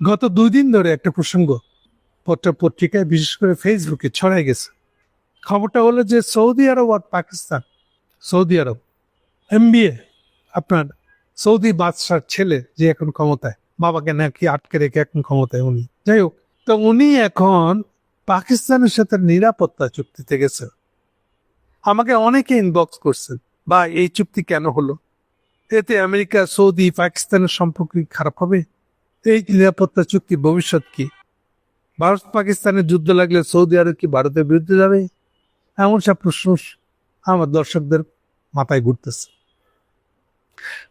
গত 2 দিন ধরে একটা প্রসঙ্গ পত্রিকায় বিশেষ করে ফেসবুকে ছড়াই গেছে। খবরটা হলো যে সৌদি আরব আর পাকিস্তান, সৌদি আরব এমবিএ আপনার সৌদি বাদশার ছেলে যে এখন ক্ষমতায়, বাবাকে নাকি আটকে রেখে এখন ক্ষমতায় উনি, যাই হোক, তো উনি এখন পাকিস্তানের সাথে নিরাপত্তা চুক্তিতে গেছে। আমাকে অনেকে ইনবক্স করছেন, বা এই চুক্তি কেন হলো, এতে আমেরিকা সৌদি পাকিস্তানের সম্পর্ক কি খারাপ হবে, এই নিরাপত্তা চুক্তি ভবিষ্যৎ কি, ভারত পাকিস্তানের যুদ্ধ লাগলে সৌদি আরব কি ভারতের বিরুদ্ধে যাবে, এমন সব প্রশ্ন আমার দর্শকদের মাথায় ঘুরতেছে।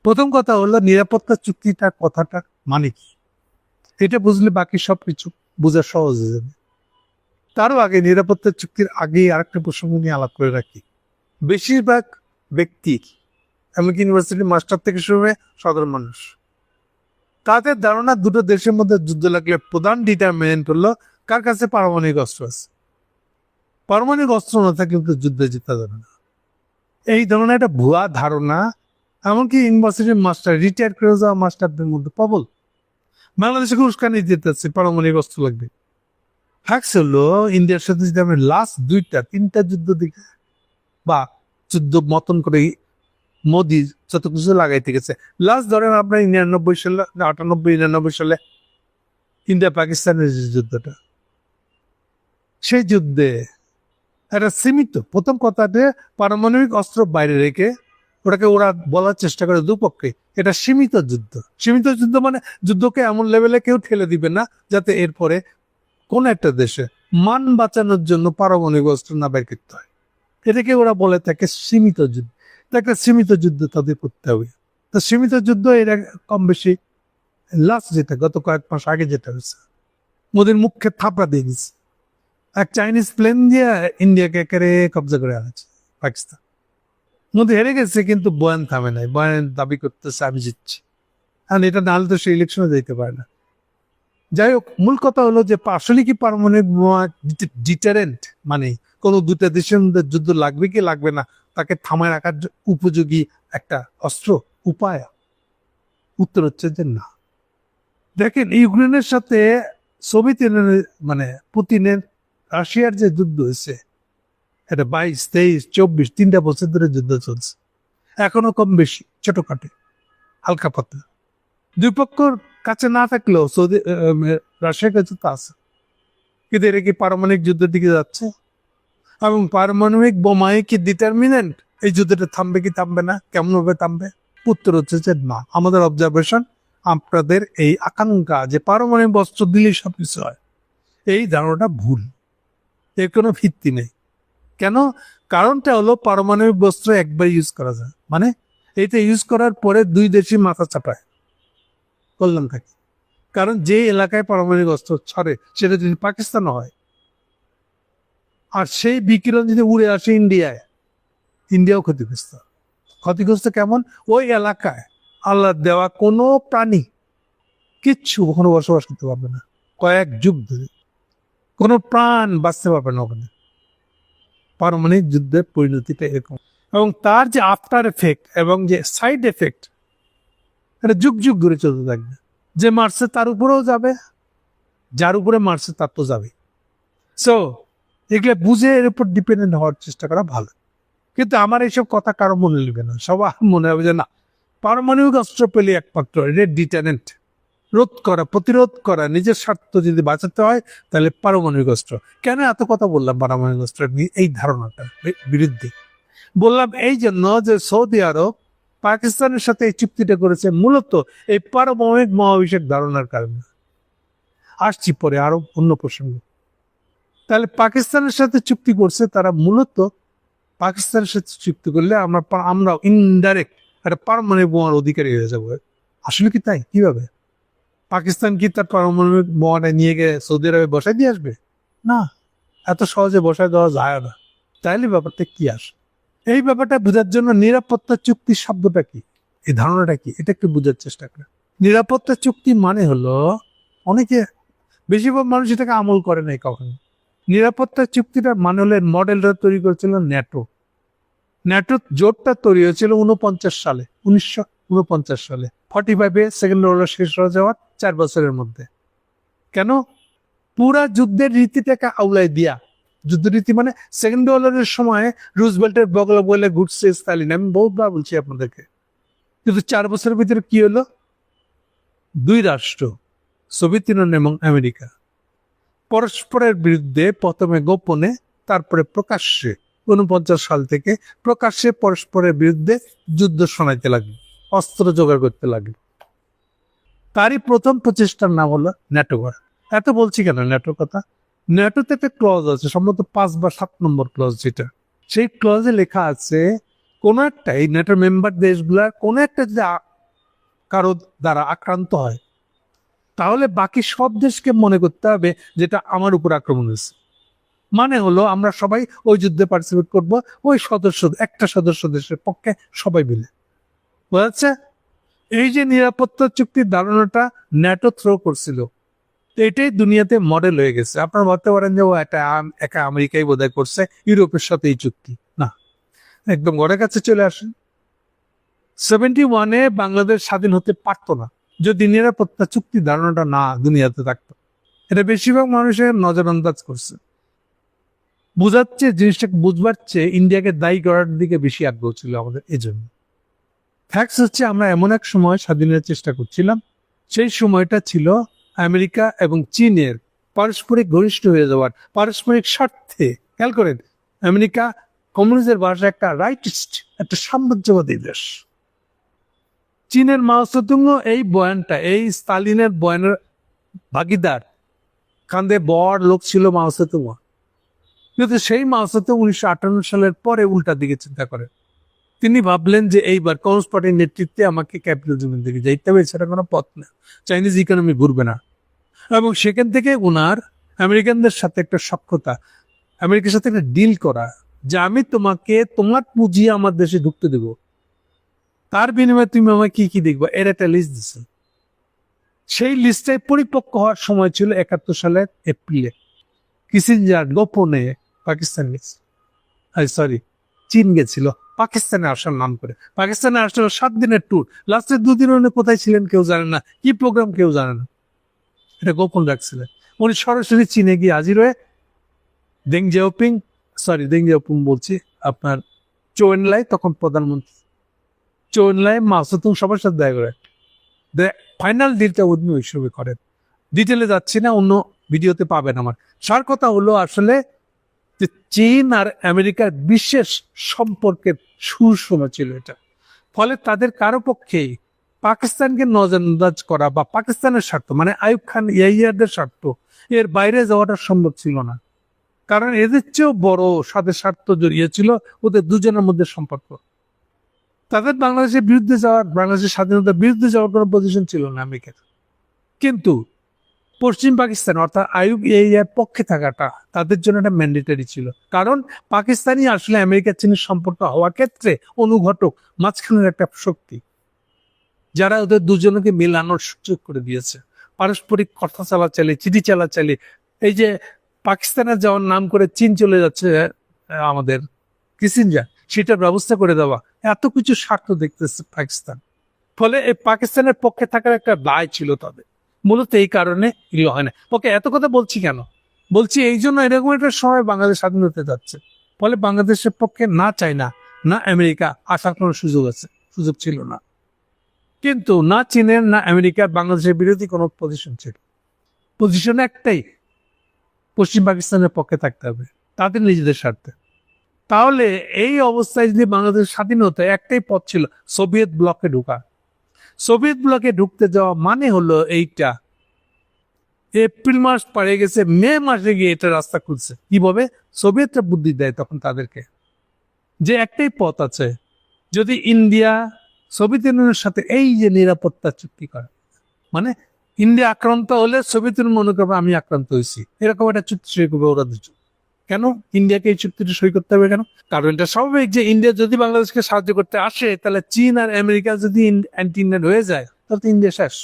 প্রথম কথা হলো নিরাপত্তা চুক্তিটা কথাটা মানে কি, এটা বুঝলে বাকি সবকিছু বোঝা সহজ হয়ে যাবে। তারও আগে নিরাপত্তা চুক্তির আগেই আরেকটা প্রসঙ্গ নিয়ে আলাপ করে রাখি। বেশিরভাগ ব্যক্তি, এমনকি ইউনিভার্সিটি মাস্টার থেকে শুরু হয়ে সাধারণ মানুষ, তাদের ধারণা দুটো দেশের মধ্যে যুদ্ধ লাগলে প্রধান ডিটারমিনেন্ট হলো কার কাছে পারমাণবিক অস্ত্র আছে। পারমাণবিক অস্ত্র না থাকলে কিন্তু যুদ্ধে জিতা যাবে না, এই ধরনের একটা ভুয়া ধারণা এমনকি ইউনিভার্সিটির মাস্টার, রিটায়ার করে যাওয়া মাস্টারদের মধ্যে প্রবল। বাংলাদেশে উস্কানি দিতেছে পারমাণবিক অস্ত্র লাগবে। ফ্যাক্টস হলো ইন্ডিয়ার সাথে যদি আমি লাস্ট 2-3টা যুদ্ধ দিকে বা যুদ্ধ মতন করে মোদি যত কিছু লাগাইতে গেছে, লাস্ট ধরেন আপনার 99 সালে, 98-99 সালে ইন্ডিয়া পাকিস্তানের যে যুদ্ধটা, সেই যুদ্ধে একটা সীমিত, প্রথম কথাতে পারমাণবিক অস্ত্র বাইরে রেখে ওটাকে ওরা বলার চেষ্টা করে দুপক্ষে এটা সীমিত যুদ্ধ। সীমিত যুদ্ধ মানে যুদ্ধকে এমন লেভেলে কেউ ঠেলে দিবে না যাতে এরপরে কোন একটা দেশে মান বাঁচানোর জন্য পারমাণবিক অস্ত্র না বের করতে হয়, এটাকে ওরা বলে থাকে সীমিত যুদ্ধ। একটা সীমিত যুদ্ধ তাদের করতে হবে। তো সীমিত যুদ্ধ এরা কম বেশি লাস্ট যেটা গত কয়েক মাস আগে যেটা হয়েছে, মোদির মুখে থাপড়া দিয়ে দিচ্ছে, এক চাইনিজ প্লেন দিয়ে ইন্ডিয়াকে একেবারে কবজা করে আনছে পাকিস্তান। মোদি হেরে গেছে কিন্তু বয়ান থামে নাই, বয়ান দাবি করতেছে আমি জিতছি, আর এটা নাহলে তো সে ইলেকশনে যেতে পারে না। যাই হোক, মূল কথা হলো যে আসলে কি পারমাণবিক ডিটারেন্ট, মানে কোনো দুটা দেশের মধ্যে যুদ্ধ লাগবে কি লাগবে না তাকে থামায় রাখার উপযোগী একটা অস্ত্র উপায়? উত্তর হচ্ছে যে না। দেখেন, ইউক্রেনের সাথে সোভিয়েত ইউনিয়নের মানে পুতিনের রাশিয়ার যে যুদ্ধ হয়েছে, এটা 22, 23, 24 3টা বছর ধরে যুদ্ধ চলছে, এখনো কম বেশি ছোটখাটো হালকা পাতলা। দুই পক্ষর কাছে না থাকলেও সৌদি রাশিয়ার কাছে তো আছে, কিন্তু এরা কি পারমাণবিক যুদ্ধের দিকে যাচ্ছে? এবং পারমাণবিক বোমায় কি ডিটারমিনেন্ট এই যুদ্ধটা থামবে কি থামবে না, কেমন ভাবে থামবে? উত্তর হচ্ছে যে না। আমাদের অবজারভেশন, আপনাদের এই আকাঙ্ক্ষা যে পারমাণবিক অস্ত্র দিলেই সবকিছু হয়, এই ধারণাটা ভুল, এর কোনো ভিত্তি নেই। কেন? কারণটা হলো পারমাণবিক অস্ত্র একবার ইউজ করা যায়, মানে এইটা ইউজ করার পরে দুই দেশই মাথা চাপায় করলাম থাকে। কারণ যে এলাকায় পারমাণবিক অস্ত্র ছড়ে সেটা যদি পাকিস্তান হয়, আর সেই বিকিরণ যদি উড়ে আসে ইন্ডিয়ায়, ইন্ডিয়াও ক্ষতিগ্রস্ত। ক্ষতিগ্রস্ত কেমন? ওই এলাকায় আল্লাহ দেওয়া কোনো প্রাণী কিচ্ছু ওখানে বসবাস করতে পারবে না, কয়েক যুগ ধরে কোনো প্রাণ বাঁচতে পারবে না ওখানে। পারমাণবিক যুদ্ধের পরিণতিটা এরকম, এবং তার যে আফটার এফেক্ট এবং যে সাইড এফেক্ট, এটা যুগ যুগ ধরে চলতে থাকবে। যে মারছে তার উপরেও যাবে, যার উপরে মারছে তার তো যাবে। সো এগুলো বুঝে এর উপর ডিপেন্ডেন্ট হওয়ার চেষ্টা করা ভালো। কিন্তু আমার এইসব কথা কারো মনে নেবে না, সবার মনে হবে যে না, পারমাণবিক অস্ত্র পেলে একমাত্র এটা ডিটারেন্ট, রোধ করা, প্রতিরোধ করা, নিজের স্বার্থ যদি বাঁচাতে হয় তাহলে পারমাণবিক অস্ত্র। কেন এত কথা বললাম পারমাণবিক অস্ত্র নিয়ে? এই ধারণাটা বিরুদ্ধে বললাম এই জন্য যে সৌদি আরব পাকিস্তানের সাথে এই চুক্তিটা করেছে মূলত এই পারমাণবিক মহাবিশ্বের ধারণার কারণে। আসছি পরে আরো অন্য প্রসঙ্গে। তাহলে পাকিস্তানের সাথে চুক্তি করছে তারা মূলত, পাকিস্তানের সাথে চুক্তি করলে আমরা ইনডাইরেক্ট একটা পারমাণবিক বোমার অধিকারী হয়ে যাবো। আসলে কি তাই? কিভাবে? পাকিস্তান কি তার পারমাণবিক বোমাটা নিয়ে গিয়ে সৌদি আরবে বসাই দিয়ে আসবে? না, এত সহজে বসায় দেওয়া যায় না। তাইলে ব্যাপারটা কি আসে? এই ব্যাপারটা বোঝার জন্য নিরাপত্তা চুক্তি শব্দটা কি, এই ধারণাটা কি, এটা একটু বোঝার চেষ্টা করে। নিরাপত্তা চুক্তি মানে হলো, অনেকে, বেশিরভাগ মানুষ এটাকে আমল করে নাই কখনো। নিরাপত্তা চুক্তিটার মানে হলে মডেলটা তৈরি করেছিল ন্যাটো। ন্যাটো জোটটা তৈরি হয়েছিল 1949 সালে, 1949 সালে 45-এ সেকেন্ড ওয়ার্ল্ড ওয়ার শেষ হয়ে যাওয়ার 4 বছরের মধ্যে। কেন? পুরা যুদ্ধের রীতিটাকে আউলাই দিয়া, যুদ্ধরীতি মানে সেকেন্ড ওয়ার্ল্ডের সময় রুজভেল্টের বগলে বলে ঘুরছে স্টালিন, আমি বহুতবার বলছি আপনাদেরকে। কিন্তু 4 বছরের ভিতরে কি হলো? 2 রাষ্ট্র, সোভিয়েত ইউনিয়ন এবং আমেরিকা, পরস্পরের বিরুদ্ধে প্রথমে গোপনে, তারপরে প্রকাশ্যে 49 সাল থেকে প্রকাশ্যে পরস্পরের বিরুদ্ধে যুদ্ধ শোনাইতে লাগলো, অস্ত্র জোগাড় করতে লাগলো। তারই প্রথম প্রচেষ্টার নাম হলো ন্যাটো করা। এত বলছি কেন ন্যাটোর কথা? ন্যাটোতে একটা ক্লজ আছে, সম্ভবত 5 বা 7 নম্বর ক্লজ, যেটা সেই ক্লজে লেখা আছে কোন একটা, এই ন্যাটোর মেম্বার দেশগুলা কোন একটা যদি কারো দ্বারা আক্রান্ত হয়, তাহলে বাকি সব দেশকে মনে করতে হবে যেটা আমার উপর আক্রমণ হয়েছে। মানে হলো আমরা সবাই ওই যুদ্ধে পার্টিসিপেট করব, ওই একটা সদস্য দেশের পক্ষে সবাই মিলে। বোঝা যাচ্ছে? এই যে নিরাপত্তা চুক্তির ধারণাটা ন্যাটো থ্রো করছিল, এটাই দুনিয়াতে মডেল হয়ে গেছে। আপনারা ভাবতে পারেন যে ও একা আমেরিকাই বোধহয় করছে, ইউরোপের সাথে এই চুক্তি না। একদম ঘরের কাছে চলে আসেন। 71-এ বাংলাদেশ স্বাধীন হতে পারতো না যদি নিরাপত্তা চুক্তির ধারণাটা না দুনিয়াতে থাকতো। এটা বেশিরভাগ মানুষের নজরআন্দাজ করছে। বুঝাচ্ছে, জিনিসটাকে বুঝবার চেয়ে ইন্ডিয়াকে দায়ী করার দিকে বেশি আগ্রহ ছিল আমাদের। এই জন্য ফ্যাক্টস হচ্ছে আমরা এমন এক সময় স্বাধীনের চেষ্টা করছিলাম, সেই সময়টা ছিল আমেরিকা এবং চীনের পারস্পরিক ঘনিষ্ঠ হয়ে যাওয়ার, পারস্পরিক স্বার্থে। খেয়াল করেন, আমেরিকা কমিউনিস্টের ভাষা একটা রাইটিস্ট, একটা সাম্রাজ্যবাদী দেশ। চীনের মাও সেতুং এই বয়ানটা, এই স্টালিনের বয়ানের ভাগিদার, কান্দে বড় লোক ছিল মাও সেতুং। কিন্তু সেই মাও সেতুং 1958 সালের পরে উল্টা দিকে চিন্তা করেন। তিনি ভাবলেন যে এইবার কমিউনিস্ট পার্টির নেতৃত্বে আমাকে ক্যাপিটালিজমের দিকে যাইতে হবে, সেটা কোনো পথ না, চাইনিজ ইকোনমি ঘুরবে না। এবং সেখান থেকে ওনার আমেরিকানদের সাথে একটা সখ্যতা, আমেরিকার সাথে একটা ডিল করা, যে আমি তোমাকে তোমার পুঁজি আমার দেশে ঢুকতে দেব, তার বিনিময়ে তুমি আমাকে কি কি দেখবো, এর একটা লিস্ট দিচ্ছে। সেই লিস্টে পরিপক্ক হওয়ার সময় ছিল 71 সালের এপ্রিলে। কিসিঞ্জার গোপনে পাকিস্তান গেছে, চীন গেছিল পাকিস্তানে আসার নাম করে। পাকিস্তানে আসলে 7 দিনের ট্যুর, লাস্টের 2 দিন উনি কোথায় ছিলেন কেউ জানে না, কি প্রোগ্রাম কেউ জানে না, এটা গোপন রাখছিলেন। উনি সরাসরি চীনে গিয়ে হাজির হয়ে দেং জিয়াওপিং বলছি, আপনার চৌ এনলাই, তখন প্রধানমন্ত্রী চৌ এনলাই, মাও সেতুং সবার সাথে দেখা করে ফাইনাল ডিলটা উনি ওই সময় করেন। ডিটেলে যাচ্ছি না, অন্য ভিডিওতে পাবেন আমার। সার কথা হলো আসলে যে চীন আর আমেরিকার বিশেষ সম্পর্কের শুরু সময় ছিল এটা। ফলে তাদের কারো পক্ষেই পাকিস্তানকে নজরআন্দাজ করা বা পাকিস্তানের স্বার্থ, মানে আইয়ুব খান ইয়াহিয়াদের স্বার্থ, এর বাইরে যাওয়াটা সম্ভব ছিল না। কারণ এদের চেয়েও বড় সাথে স্বার্থ জড়িয়ে ছিল ওদের দুজনের মধ্যে সম্পর্ক। তাদের বাংলাদেশের বিরুদ্ধে যাওয়ার, বাংলাদেশের স্বাধীনতার বিরুদ্ধে যাওয়ার কোনো পজিশন ছিল না আমেরিকার। কিন্তু পশ্চিম পাকিস্তান অর্থাৎ আইয়ুব ইয়াহিয়ার পক্ষে থাকাটা তাদের জন্য একটা ম্যান্ডেটরি ছিল। কারণ পাকিস্তানি আসলে আমেরিকার চীনের সম্পর্ক হওয়ার ক্ষেত্রে অনুঘটক, মাঝখানের একটা শক্তি, যারা ওদের দুজনকে মেলানোর সুযোগ করে দিয়েছে। পারস্পরিক কথা চালাচালি, চিঠি চালাচালি, এই যে পাকিস্তানের যাওয়ার নাম করে চীন চলে যাচ্ছে আমাদের কিসিঞ্জার, সেটার ব্যবস্থা করে দেওয়া, এত কিছু স্বার্থ দেখতেছে পাকিস্তান। ফলে এই পাকিস্তানের পক্ষে থাকার একটা দায় ছিল তাদের। মূলত এই কারণে এগুলো হয় না। ওকে, এত কথা বলছি কেন? বলছি এই জন্য, এরকম একটা সময় বাংলাদেশ স্বাধীন হতে যাচ্ছে। ফলে বাংলাদেশের পক্ষে না চায়না না আমেরিকা আসার কোনো সুযোগ ছিল না। কিন্তু না চীনের না আমেরিকার বাংলাদেশের বিরোধী কোনো পজিশন ছিল। পজিশন একটাই, পশ্চিম পাকিস্তানের পক্ষে থাকতে হবে তাদের নিজেদের স্বার্থে। তাহলে এই অবস্থায় যদি বাংলাদেশ স্বাধীন হতো, একটাই পথ ছিল, সোভিয়েত ব্লকে ঢোকা। সোভিয়েত ব্লকে ঢুকতে যাওয়া মানে হলো এইটা, এপ্রিল মাস পাড়ে গেছে, মে মাসে গিয়ে এটা রাস্তা খুলছে। কিভাবে? সোভিয়েতরা বুদ্ধি দেয় তখন তাদেরকে, যে একটাই পথ আছে, যদি ইন্ডিয়া সোভিয়েত ইউনিয়নের সাথে এই যে নিরাপত্তা চুক্তি করে, মানে ইন্ডিয়া আক্রান্ত হলে সোভিয়েত ইউনিয়ন মনে করবে আমি আক্রান্ত হয়েছি, এরকম একটা চুক্তি সই করবে ওরা দুজন। কেন ইন্ডিয়াকে এই চুক্তিটা সই করতে হবে কেন? কারণ এটা স্বাভাবিক যে ইন্ডিয়া যদি বাংলাদেশকে সাহায্য করতে আসে, তাহলে চীন আর আমেরিকা যদি অ্যান্টি ইন্ডিয়ান হয়ে যায়, তাহলে তো ইন্ডিয়া শেষ।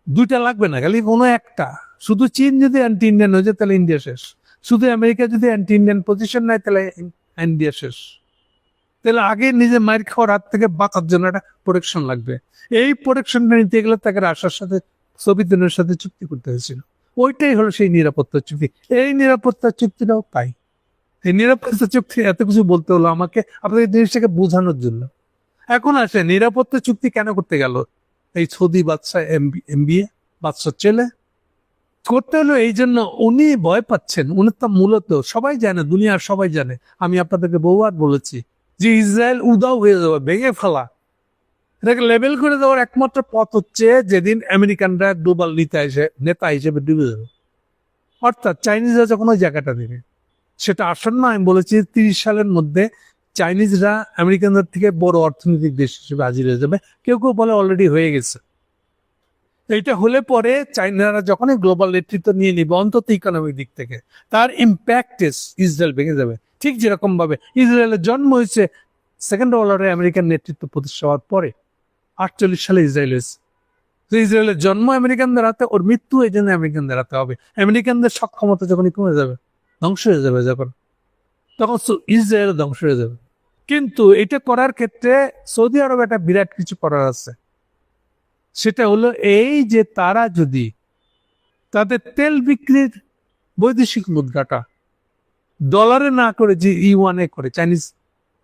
দুইটা লাগবে না, খালি কোনো একটা। শুধু চীন যদি অ্যান্টি ইন্ডিয়ান হয়ে যায় তাহলে ইন্ডিয়া শেষ, শুধু আমেরিকা যদি অ্যান্টি ইন্ডিয়ান পজিশন নেয় তাহলে ইন্ডিয়া শেষ। তাহলে আগে নিজে মায়ের খাওয়ার হাত থেকে বাঁচার জন্য একটা প্রোটেকশন লাগবে। এই প্রোটেকশনটা নিতে গেলে তাকে রাশিয়ার সাথে, সোভিয়েত ইউনিয়নের সাথে চুক্তি করতে হয়েছিল। ওইটাই হলো সেই নিরাপত্তা চুক্তি। এই নিরাপত্তা চুক্তিটাও তাই। এই নিরাপত্তা চুক্তি এত কিছু বলতে হলো আমাকে আপনাদের জিনিসটাকে বোঝানোর জন্য। এখন আসে নিরাপত্তা চুক্তি কেন করতে গেল এই সৌদি বাদশা এমবিএ বাদশার ছেলে? করতে হলো এই জন্য উনি ভয় পাচ্ছেন। উনি তো মূলত সবাই জানে, দুনিয়ার সবাই জানে, আমি আপনাদেরকে বহুবার বলেছি যে ইসরায়েল উদাও হয়ে যাবে, ভেঙে ফেলা। এটাকে লেবেল করে দেওয়ার একমাত্র পথ হচ্ছে যেদিন আমেরিকানরা গ্লোবাল নেতা হিসেবে ডুবে যাবে, অর্থাৎ চাইনিজরা যখন ওই জায়গাটা দেবে। সেটা আসন্ন, আমি বলেছি 30 সালের মধ্যে চাইনিজরা আমেরিকানদের থেকে বড় অর্থনৈতিক দেশ হিসেবে হাজির হয়ে যাবে। কেউ কেউ বলে অলরেডি হয়ে গেছে। এইটা হলে পরে চাইনারা যখনই গ্লোবাল নেতৃত্ব নিয়ে নিবে অন্তত ইকোনমিক দিক থেকে, তার ইম্প্যাক্ট ইসরায়েল ভেঙে যাবে। ঠিক যেরকম ভাবে ইসরায়েলের জন্ম হয়েছে সেকেন্ড ওয়ার্ল্ড ওয়ারে আমেরিকান নেতৃত্ব প্রতিষ্ঠা হওয়ার পরে। 48 সালে ইসরায়েল হয়েছে। ইসরায়েলের জন্ম আমেরিকানদের হাতে, ওর মৃত্যু এই জন্য আমেরিকানদের হাতে হবে। আমেরিকানদের সক্ষমতা যখনই কমে যাবে, ধ্বংস হয়ে যাবে, তখন ইসরায়েল ধ্বংস হয়ে যাবে। কিন্তু এটা করার ক্ষেত্রে সৌদি আরব একটা বিরাট কিছু করার আছে। সেটা হলো এই যে তারা যদি তাদের তেল বিক্রির বৈদেশিক মুদ্রাটা ডলারে না করে যে ইউয়ানে করে, চাইনিজ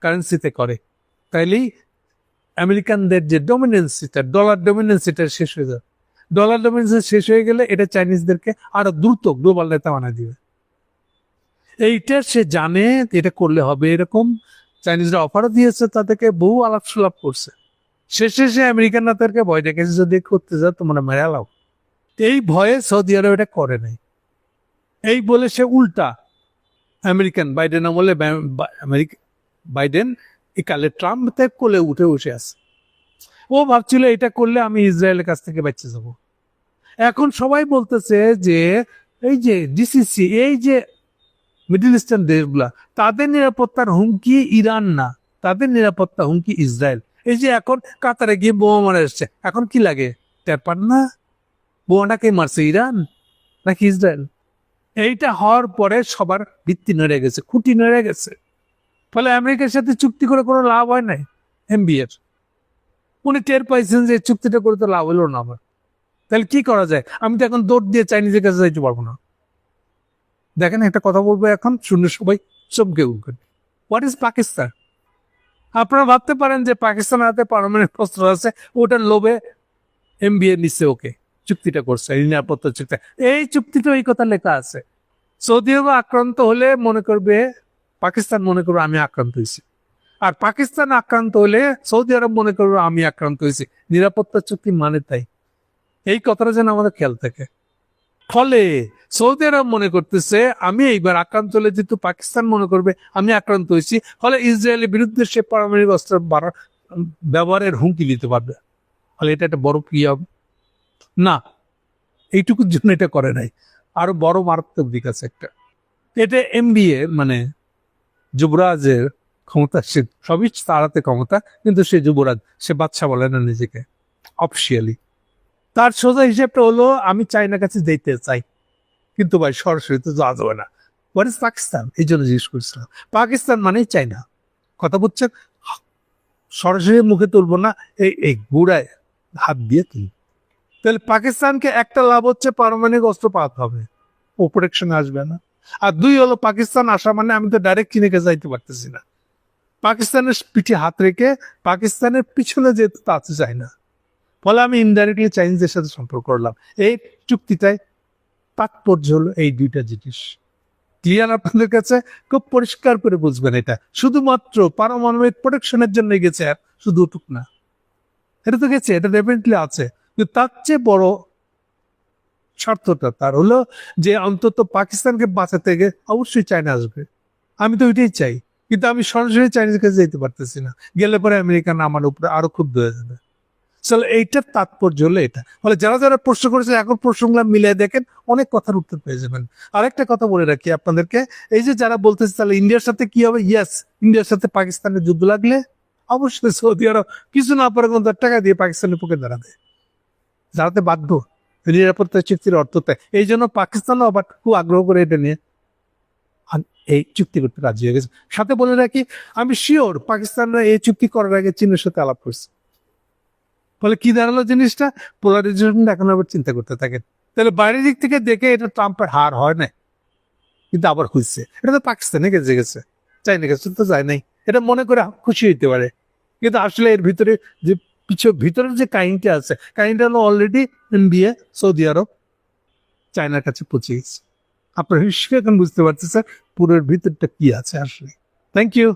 কারেন্সিতে করে, তাইলেই আমেরিকানদের যে ডমিনেন্সিটা, ডলার ডমিনেন্সিটা শেষ হয়ে যাবে। ডলার ডমিনেন্সি শেষ হয়ে গেলে এটা চাইনিজদেরকে আরো দ্রুত গ্লোবাল নেতা বানিয়ে দিবে। এইটা সে জানে, এটা করলে হবে এরকম। চাইনিজরা অফারও দিয়েছে, তাদেরকে বহু আলাপ সুলাপ করছে। শেষে সে আমেরিকানরা তাদেরকে ভয় ডেকেছে, যদি করতে যাও তোমরা মেরে লাও। এই ভয়ে সৌদি আরব এটা করে নাই। এই বলে সে উল্টা আমেরিকান বাইডেন আমলে বাইডেন একালে ট্রাম্পের কোলে উঠে বসে আছে। ও ভাবছিল এটা করলে আমি ইসরায়েলের কাছ থেকে বেঁচে যাব। এখন সবাই বলতেছে যে এই যে ডিসিসি, এই যে মিডল ইস্টার্ন দেশগুলা, তাদের নিরাপত্তার হুমকি ইরান না, তাদের নিরাপত্তা হুমকি ইসরায়েল। এই যে এখন কাতারে গিয়ে বোমা মারা এসছে, এখন কি লাগে টের পান না? বোমাটা কে মারছে, ইরান নাকি ইসরায়েল? এইটা হওয়ার পরে সবার ভিত্তি নড়ে গেছে, খুঁটি নড়ে গেছে। ফলে আমেরিকার সাথে চুক্তি করে কোনো লাভ হয় নাই এমবিএর। উনি টের পাইছেন যে চুক্তিটা করে তো লাভ হলো না আমার। তাহলে কি করা যায়? আমি তো এখন দৌড় দিয়ে চাইনিজের কাছে যাইতে পারবো না। দেখেন, একটা কথা বলবো, এখন শুনে সবাই চমকে উঠবেন। What is Pakistan? আপনারা ভাবতে পারেন যে পাকিস্তানের হাতে পারমাণবিক অস্ত্র আছে, ওটার লোভে এমবিএ নিচ্ছে, ওকে চুক্তিটা করছে, নিরাপত্তা চুক্তি। এই চুক্তিতে এই কথা লেখা আছে। সৌদি আরব আক্রান্ত হলে মনে করবে, পাকিস্তান মনে করবে আমি আক্রান্ত হয়েছি, আর পাকিস্তান আক্রান্ত হলে সৌদি আরব মনে করবে আমি আক্রান্ত হয়েছি। নিরাপত্তা চুক্তি মানে তাই। এই কথাটা যেন আমাদের খেয়াল থাকে। ফলে সৌদি আরব মনে করতেছে আমি এইবার আক্রান্ত হলে যেহেতু পাকিস্তান মনে করবে আমি আক্রান্ত হয়েছি, ফলে ইসরায়েলের বিরুদ্ধে সে পারমাণবিক অস্ত্র ব্যবহারের হুমকি দিতে পারবে। ফলে এটা একটা বড় কি হবে না, এইটুকুর জন্য এটা করে নাই, আরো বড় মারাত্মক দিক আছে একটা। এটা এমবিএ মানে যুবরাজের ক্ষমতা, সে সবই তাড়াতে ক্ষমতা, কিন্তু সে যুবরাজ, সে বাদশা বলে না নিজেকে অফিসিয়ালি। তার সোজা হিসেবটা হলো আমি চাইনার কাছে যেতে চাই, কিন্তু ভাই সরাসরি তো যাওয়া যাবে না। What is Pakistan? এই জন্য জিজ্ঞেস করছিলাম। পাকিস্তান মানেই চাইনা, কথা বুঝছেন? সরাসরি মুখে তুলবো না, এই গুড়ায় হাত দিয়ে তুলব। তাহলে পাকিস্তানকে একটা লাভ হচ্ছে পারমাণবিক অস্ত্র পাওয়াতে হবে, ও প্রোটেকশনে আসবে না। আর দুই হলো পাকিস্তান আসা মানে আমি তো ডাইরেক্ট চীনেকে যাইতে পারতেছি না। পাকিস্তানের পিঠে হাত রেখে পাকিস্তানের পিছনে যেতে তাতে চাই না। ফলে আমি ইনডাইরেক্টলি চাইনিজের সাথে সম্পর্ক করলাম। এই চুক্তিটায় তাৎপর্য হলো এই দুইটা জিনিস। ক্লিয়ার আপনাদের কাছে? খুব পরিষ্কার করে বুঝবেন। এটা শুধুমাত্র পারমাণবিক প্রোটেকশনের জন্য গেছে, আর শুধু ওটুক না, এটা তো গেছে, এটা ডেফিনেটলি আছে, কিন্তু তার চেয়ে বড় স্বার্থটা তার হলো যে অন্তত পাকিস্তানকে বাঁচাতে গিয়ে অবশ্যই চায়না আসবে। আমি তো ওইটাই চাই, কিন্তু আমি সরাসরি চাইনিজের কাছে যেতে পারতেছি না। গেলে পরে আমেরিকান আমার উপরে আরো ক্ষুব্ধ হয়ে যাবে। চলো, এইটার তাৎপর্য হলো এটা। ফলে যারা যারা প্রশ্ন করেছে এখন প্রশ্নগুলো মিলিয়ে দেখেন, অনেক কথার উত্তর পেয়ে যাবেন। আরেকটা কথা বলে রাখি আপনাদেরকে, এই যে যারা বলতেছে তাহলে ইন্ডিয়ার সাথে কি হবে, ইয়েস, ইন্ডিয়ার সাথে পাকিস্তানের যুদ্ধ লাগলে অবশ্যই সৌদি আরব কিছু না পারে কোনো টাকা দিয়ে পাকিস্তানের পক্ষে দাঁড়াতে বাধ্য। নিরাপত্তা চুক্তির অর্থ তাই। এই জন্য পাকিস্তানও আবার খুব আগ্রহ করে এটা নিয়ে এই চুক্তি করতে রাজি হয়ে গেছে। সাথে বলে রাখি, আমি শিওর পাকিস্তানরা এই চুক্তি করার আগে চীনের সাথে আলাপ করছে। ফলে কি দাঁড়ালো জিনিসটা, পোলারাইজেশন এখন আবার চিন্তা করতে থাকেন। তাহলে বাইরের দিক থেকে দেখে এটা ট্রাম্পের হার হয় না, কিন্তু আবার হয়েছে। এটা তো পাকিস্তানে গেছে, চাইনা গেছে তো যায় নাই, এটা মনে করে খুশি হইতে পারে। কিন্তু আসলে এর ভিতরে যে ভিতরের যে কাহিনীটা আছে, কাহিনীটা হলো অলরেডি ইন্ডিয়া, সৌদি আরব, চায়নার কাছে পৌঁছে গেছে। আপনার হিসেবে এখন বুঝতে পারছেন স্যার পুরোর ভিতরটা কি আছে আসলে। Thank you.